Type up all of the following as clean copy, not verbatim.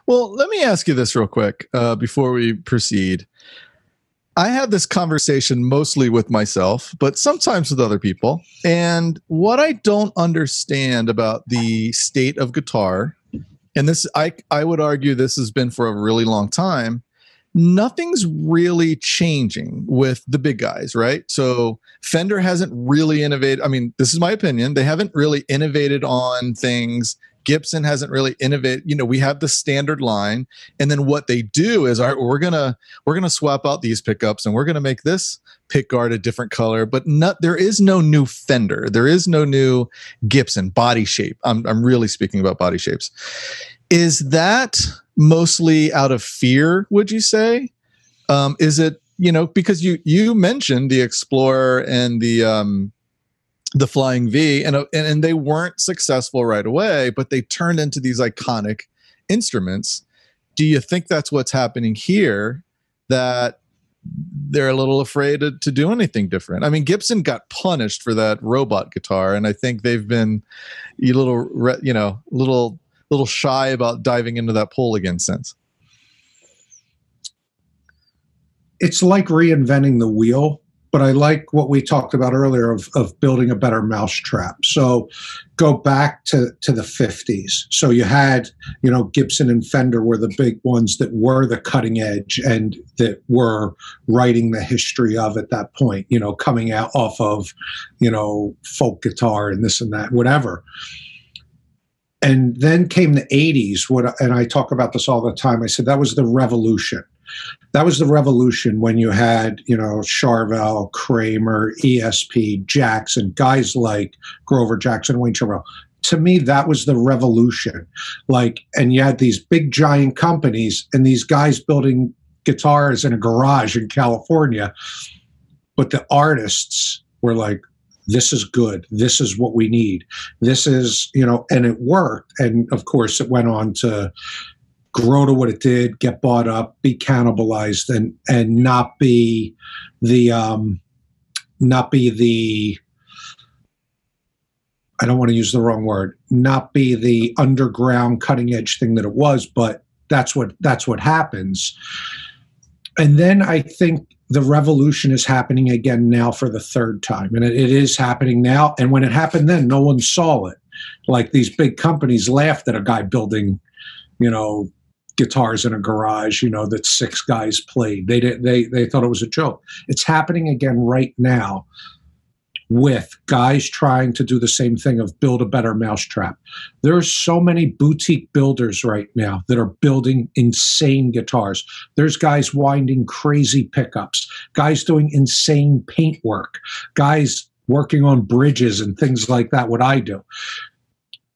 Well, let me ask you this real quick before we proceed. I have this conversation mostly with myself, but sometimes with other people. And what I don't understand about the state of guitar, and this, I would argue this has been for a really long time, nothing's really changing with the big guys, right? So Fender hasn't really innovated. I mean, this is my opinion. They haven't really innovated on things. Gibson hasn't really innovated. You know, we have the standard line, and then what they do is, all right, we're gonna swap out these pickups, and we're gonna make this pick guard a different color. But there is no new Fender. There is no new Gibson body shape. I'm really speaking about body shapes. Is that mostly out of fear, would you say? Is it, you know, because you mentioned the Explorer and the Flying V, and they weren't successful right away, but they turned into these iconic instruments. Do you think that's what's happening here, that they're a little afraid to do anything different? I mean, Gibson got punished for that robot guitar, and I think they've been a little shy about diving into that pool again since. It's like reinventing the wheel, but I like what we talked about earlier of building a better mousetrap. So go back to the 50s. So you had, you know, Gibson and Fender were the big ones that were the cutting edge and that were writing the history of at that point, you know, coming out off of, you know, folk guitar and this and that, whatever. And then came the 80s, and I talk about this all the time. I said that was the revolution. That was the revolution when you had, you know, Charvel, Kramer, ESP, Jackson, guys like Grover Jackson, Wayne Charvel. To me, that was the revolution. Like, and you had these big giant companies and these guys building guitars in a garage in California. But the artists were like, this is good. This is what we need. This is, you know, and it worked. And of course, it went on to grow to what it did, get bought up, be cannibalized, and not be the I don't want to use the wrong word, not be the underground cutting edge thing that it was, but that's what happens. And then I think the revolution is happening again now for the third time. And it is happening now. And when it happened then, no one saw it. Like, these big companies laughed at a guy building, you know, guitars in a garage, you know, that 6 guys played. They thought it was a joke. It's happening again right now with guys trying to do the same thing of build a better mousetrap. There are so many boutique builders right now that are building insane guitars. There's guys winding crazy pickups, guys doing insane paint work, guys working on bridges and things like that, what I do.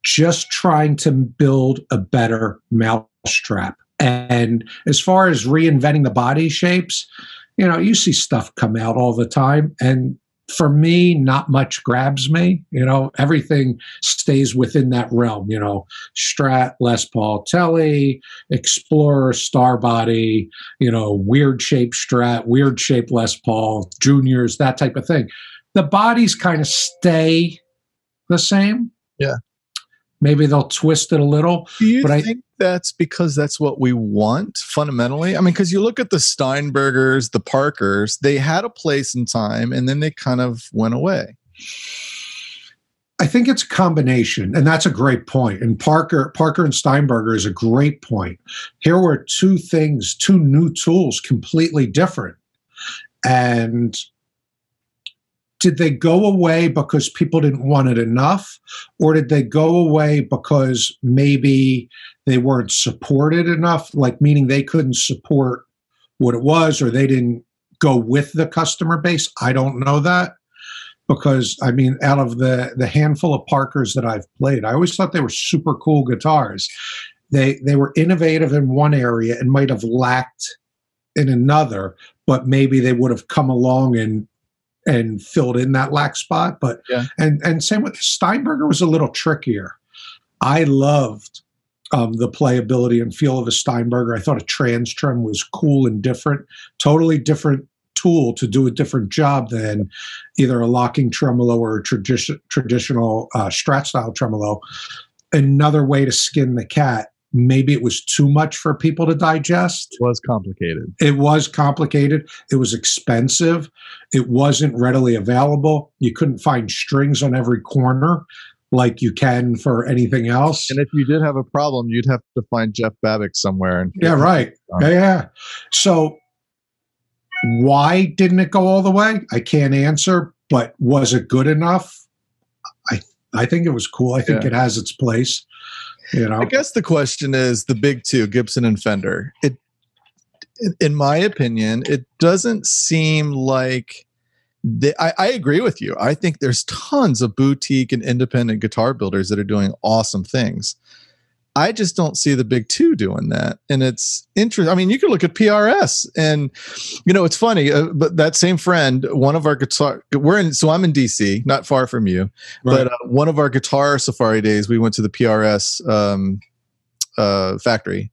Just trying to build a better mousetrap. And as far as reinventing the body shapes, you know, you see stuff come out all the time, and for me, not much grabs me. You know, everything stays within that realm. You know, Strat, Les Paul, Tele, Explorer, Star Body, you know, weird shape Strat, weird shape Les Paul, Juniors, that type of thing. The bodies kind of stay the same. Yeah. Maybe they'll twist it a little. Do you think that's because that's what we want fundamentally? I mean, because you look at the Steinbergers, the Parkers, they had a place in time and then they kind of went away. I think it's a combination, and that's a great point. And Parker and Steinberger is a great point. Here were two new tools, completely different. And did they go away because people didn't want it enough? Or did they go away because maybe they weren't supported enough, like meaning they couldn't support what it was, or they didn't go with the customer base? I don't know that, because, I mean, out of the handful of Parkers that I've played, I always thought they were super cool guitars. They were innovative in one area and might have lacked in another, but maybe they would have come along and filled in that lack spot. But yeah. And same with Steinberger, was a little trickier. I loved the playability and feel of a Steinberger. I thought a trans trim was cool and different, totally different tool to do a different job than either a locking tremolo or a traditional Strat style tremolo. Another way to skin the cat. maybe it was too much for people to digest. It was complicated. It was complicated. It was expensive. It wasn't readily available. You couldn't find strings on every corner like you can for anything else. And if you did have a problem, you'd have to find Jeff Babbitt somewhere. And yeah, right. Yeah. So why didn't it go all the way? I can't answer, but was it good enough? I think it was cool. I think it has its place. You know, I guess the question is the big two, Gibson and Fender. In my opinion, it doesn't seem like I agree with you. I think there's tons of boutique and independent guitar builders that are doing awesome things. I just don't see the big two doing that. And it's interesting. I mean, you can look at PRS and, you know, it's funny, but that same friend, one of our guitar, so I'm in DC, not far from you, right. But one of our guitar safari days, we went to the PRS factory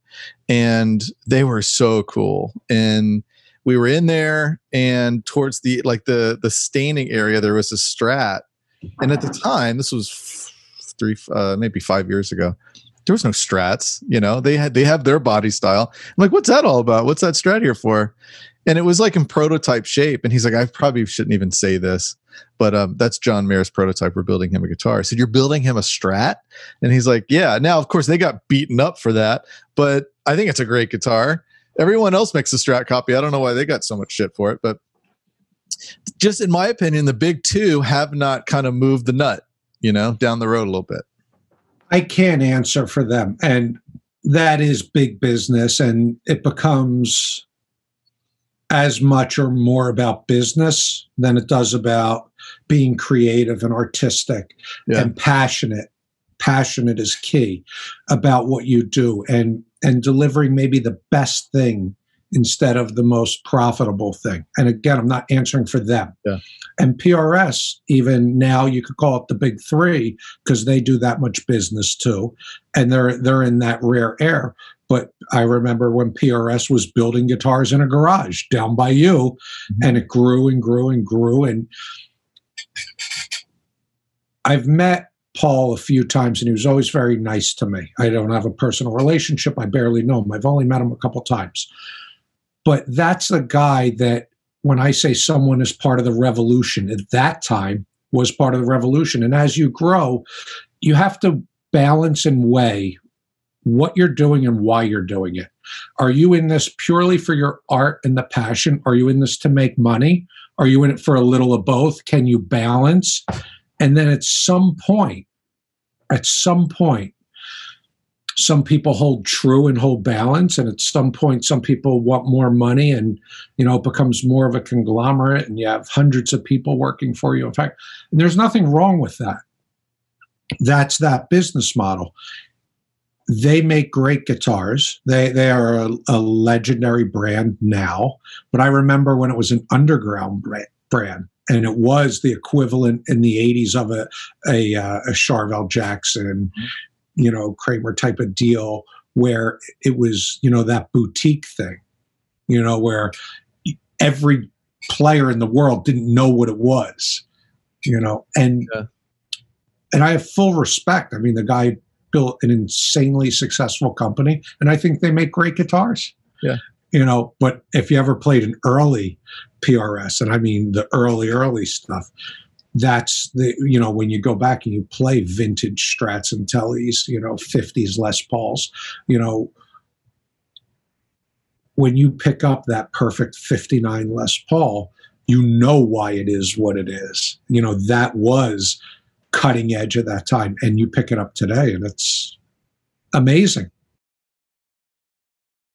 and they were so cool. And we were in there and towards the staining area, there was a Strat. And at the time, this was maybe 5 years ago, there was no Strats, you know, they have their body style. I'm like, what's that all about? What's that Strat here for? And it was like in prototype shape. And he's like, I probably shouldn't even say this, but that's John Mayer's prototype. We're building him a guitar. I said, you're building him a Strat? And he's like, yeah. Now, of course, they got beaten up for that, but I think it's a great guitar. Everyone else makes a Strat copy. I don't know why they got so much shit for it, but just in my opinion, the big two have not kind of moved the nut, you know, down the road a little bit. I can't answer for them. And that is big business. And it becomes as much or more about business than it does about being creative and artistic and passionate. Passionate is key about what you do and delivering maybe the best thing instead of the most profitable thing. And again, I'm not answering for them. Yeah. And PRS, even now you could call it the big three because they do that much business too. And they're in that rare air. But I remember when PRS was building guitars in a garage down by you, and it grew and grew and grew. And I've met Paul a few times and he was always very nice to me. I don't have a personal relationship. I barely know him. I've only met him a couple times. But that's the guy that when I say someone is part of the revolution, at that time was part of the revolution. And as you grow, you have to balance and weigh what you're doing and why you're doing it. Are you in this purely for your art and the passion? Are you in this to make money? Are you in it for a little of both? Can you balance? And then at some point, some people hold true and hold balance. And at some point, some people want more money and, you know, it becomes more of a conglomerate and you have hundreds of people working for you. In fact, and there's nothing wrong with that. That's that business model. They make great guitars. They are a legendary brand now. But I remember when it was an underground brand. And it was the equivalent in the 80s of a Charvel Jackson, you know, Kramer type of deal where it was, you know, that boutique thing, you know, where every player in the world didn't know what it was, you know, and I have full respect. I mean, the guy built an insanely successful company and I think they make great guitars. Yeah. You know, but if you ever played an early PRS, and I mean the early stuff, that's the, you know, when you go back and you play vintage Strats and Tellys, you know, 50s Les Pauls, you know, when you pick up that perfect 59 Les Paul, you know why it is what it is. You know, that was cutting edge at that time, and you pick it up today and it's amazing.